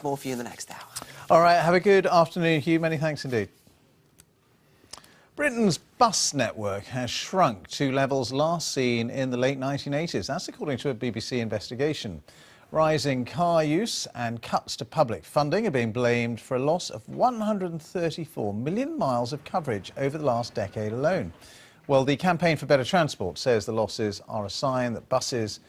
more for you in the next hour. All right, have a good afternoon, Hugh. Many thanks indeed. Britain's bus network has shrunk to levels last seen in the late 1980s. That's according to a BBC investigation. Rising car use and cuts to public funding are being blamed for a loss of 134 million miles of coverage over the last decade alone. Well, the Campaign for Better Transport says the losses are a sign that buses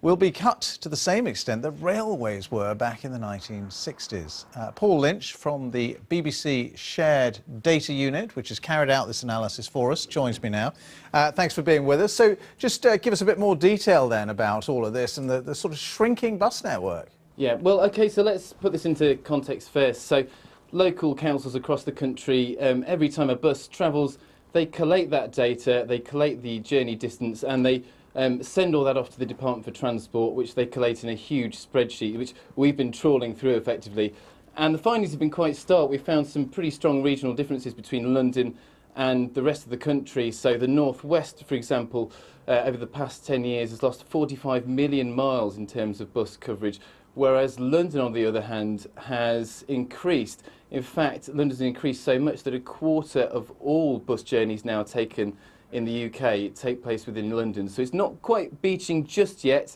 will be cut to the same extent that railways were back in the 1960s. Paul Lynch from the BBC Shared Data Unit, which has carried out this analysis for us, joins me now. Thanks for being with us. So just give us a bit more detail then about all of this and the sort of shrinking bus network. Yeah, well, OK, so let's put this into context first. So local councils across the country, every time a bus travels, they collate that data, they collate the journey distance, and they send all that off to the Department for Transport, which they collate in a huge spreadsheet, which we've been trawling through effectively. And the findings have been quite stark. We've found some pretty strong regional differences between London and the rest of the country. So the North West, for example, over the past 10 years has lost 45 million miles in terms of bus coverage, whereas London, on the other hand, has increased. In fact, London's increased so much that a quarter of all bus journeys now taken in the UK take place within London. So it's not quite beaching just yet,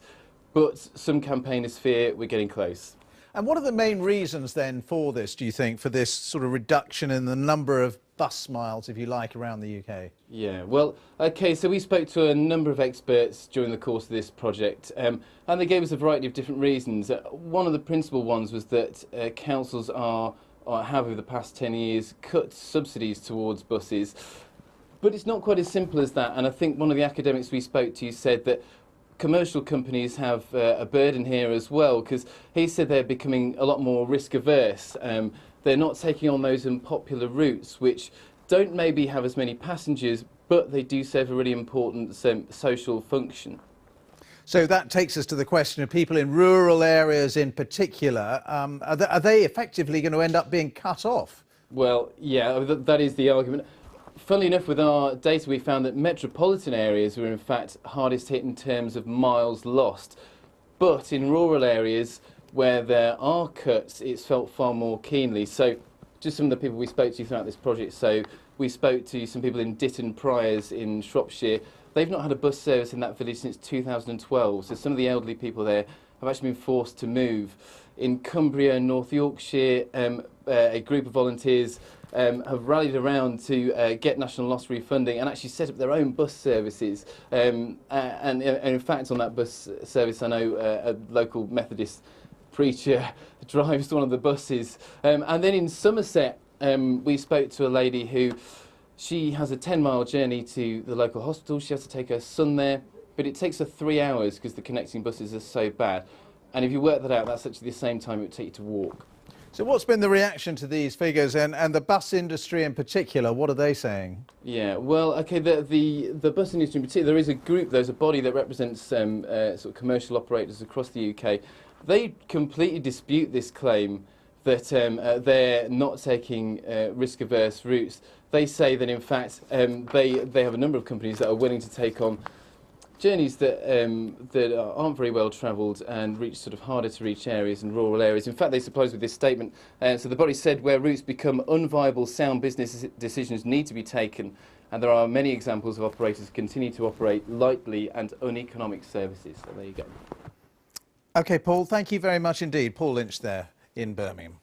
but some campaigners fear we're getting close. And what are the main reasons then for this, do you think, for this sort of reduction in the number of bus miles, if you like, around the UK? Yeah, well, OK, so we spoke to a number of experts during the course of this project, and they gave us a variety of different reasons. One of the principal ones was that councils have over the past 10 years cut subsidies towards buses. But it's not quite as simple as that, and I think one of the academics we spoke to said that commercial companies have a burden here as well, because he said they're becoming a lot more risk averse. They're not taking on those unpopular routes, which don't maybe have as many passengers, but they do serve a really important social function. So that takes us to the question of people in rural areas in particular. Are they effectively going to end up being cut off? Well, yeah, that is the argument. Funnily enough, with our data, we found that metropolitan areas were in fact hardest hit in terms of miles lost. But in rural areas where there are cuts, it's felt far more keenly. So just some of the people we spoke to throughout this project. So we spoke to some people in Ditton Priors in Shropshire. They've not had a bus service in that village since 2012. So some of the elderly people there have actually been forced to move. In Cumbria and North Yorkshire, a group of volunteers have rallied around to get national loss refunding and actually set up their own bus services. And in fact, on that bus service, I know a local Methodist preacher drives one of the buses. And then in Somerset, we spoke to a lady who, she has a 10-mile journey to the local hospital. She has to take her son there, but it takes her 3 hours because the connecting buses are so bad. And if you work that out, that's actually the same time it would take you to walk. So what's been the reaction to these figures, and the bus industry in particular? What are they saying? Yeah, well, OK, the bus industry in particular, there is a group, there's a body that represents sort of commercial operators across the UK. They completely dispute this claim that they're not taking risk-averse routes. They say that, in fact, they have a number of companies that are willing to take on journeys that aren't very well travelled and reach sort of harder to reach areas and rural areas. In fact, they suppose with this statement, so the body said where routes become unviable, sound business decisions need to be taken, and there are many examples of operators continue to operate lightly and uneconomic services. So there you go. OK, Paul, thank you very much indeed. Paul Lynch there in Birmingham.